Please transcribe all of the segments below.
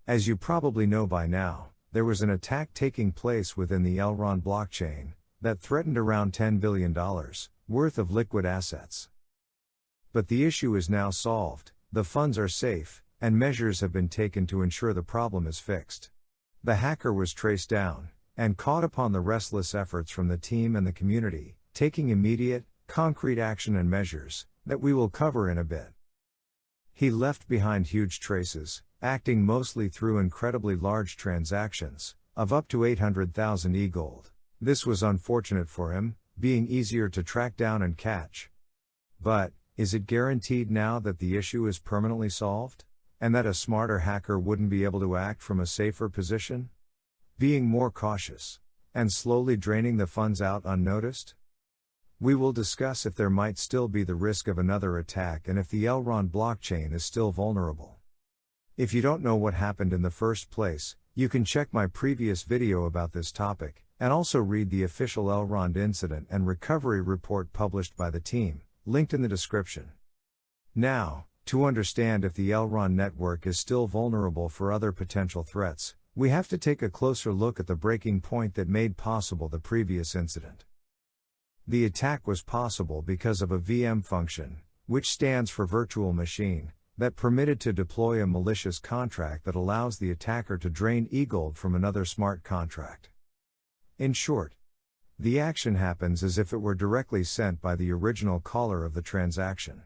As you probably know by now, there was an attack taking place within the Elrond blockchain that threatened around $10 billion worth of liquid assets. But the issue is now solved, the funds are safe, and measures have been taken to ensure the problem is fixed. The hacker was traced down, and caught upon the restless efforts from the team and the community, taking immediate, concrete action and measures that we will cover in a bit. He left behind huge traces, acting mostly through incredibly large transactions, of up to 800,000 EGLD. This was unfortunate for him, being easier to track down and catch. But, is it guaranteed now that the issue is permanently solved? And that a smarter hacker wouldn't be able to act from a safer position? Being more cautious, and slowly draining the funds out unnoticed? We will discuss if there might still be the risk of another attack and if the Elrond blockchain is still vulnerable. If you don't know what happened in the first place, you can check my previous video about this topic, and also read the official Elrond incident and recovery report published by the team, linked in the description. Now, to understand if the Elrond network is still vulnerable for other potential threats, we have to take a closer look at the breaking point that made possible the previous incident. The attack was possible because of a VM function, which stands for virtual machine, that permitted to deploy a malicious contract that allows the attacker to drain EGLD from another smart contract. In short, the action happens as if it were directly sent by the original caller of the transaction.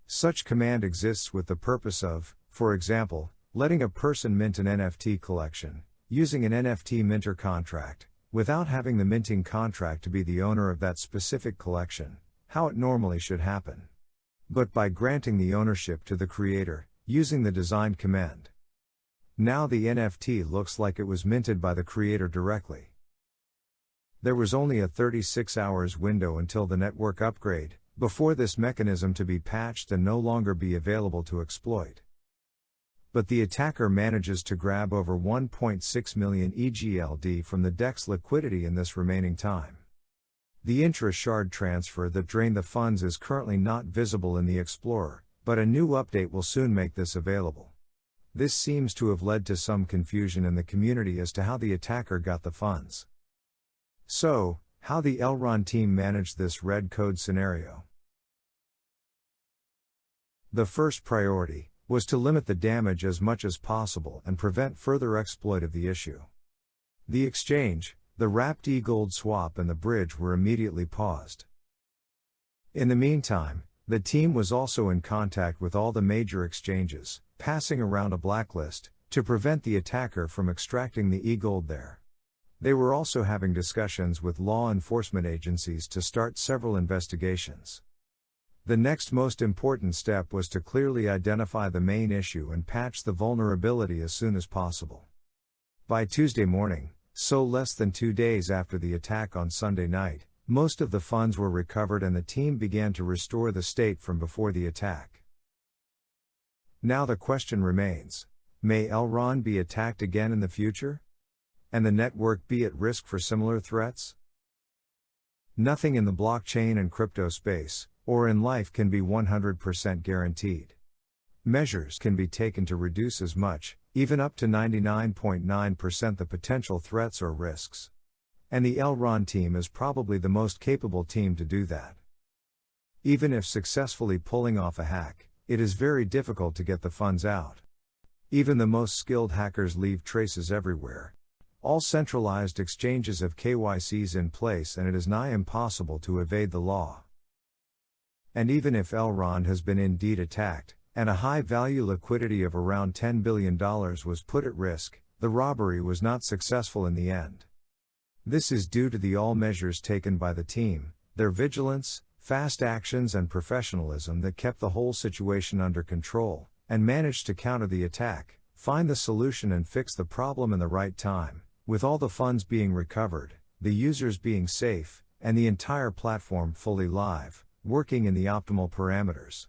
Such command exists with the purpose of, for example, letting a person mint an NFT collection, using an NFT minter contract, without having the minting contract to be the owner of that specific collection, how it normally should happen. But by granting the ownership to the creator, using the designed command. Now the NFT looks like it was minted by the creator directly. There was only a 36 hours window until the network upgrade, before this mechanism to be patched and no longer be available to exploit. But the attacker manages to grab over 1.6 million EGLD from the DEX liquidity in this remaining time. The intra-shard transfer that drained the funds is currently not visible in the Explorer, but a new update will soon make this available. This seems to have led to some confusion in the community as to how the attacker got the funds. So, how the Elrond team managed this red code scenario. The first priority was to limit the damage as much as possible and prevent further exploit of the issue. The exchange, the wrapped EGLD swap and the bridge were immediately paused. In the meantime, the team was also in contact with all the major exchanges, passing around a blacklist, to prevent the attacker from extracting the EGLD there. They were also having discussions with law enforcement agencies to start several investigations. The next most important step was to clearly identify the main issue and patch the vulnerability as soon as possible. By Tuesday morning, so less than 2 days after the attack on Sunday night, most of the funds were recovered and the team began to restore the state from before the attack. Now the question remains, may Elrond be attacked again in the future? And the network be at risk for similar threats? Nothing in the blockchain and crypto space, or in life, can be 100% guaranteed. Measures can be taken to reduce as much, even up to 99.9% the potential threats or risks. And the Elrond team is probably the most capable team to do that. Even if successfully pulling off a hack, it is very difficult to get the funds out. Even the most skilled hackers leave traces everywhere. All centralized exchanges have KYCs in place and it is nigh impossible to evade the law. And even if Elrond has been indeed attacked, and a high-value liquidity of around $10 billion was put at risk, the robbery was not successful in the end. This is due to the all measures taken by the team, their vigilance, fast actions and professionalism that kept the whole situation under control, and managed to counter the attack, find the solution and fix the problem in the right time, with all the funds being recovered, the users being safe, and the entire platform fully live, working in the optimal parameters.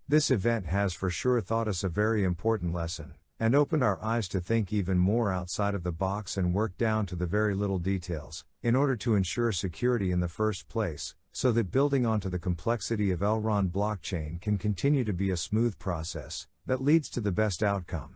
This event has for sure taught us a very important lesson, and opened our eyes to think even more outside of the box and work down to the very little details, in order to ensure security in the first place, so that building onto the complexity of Elrond blockchain can continue to be a smooth process, that leads to the best outcome.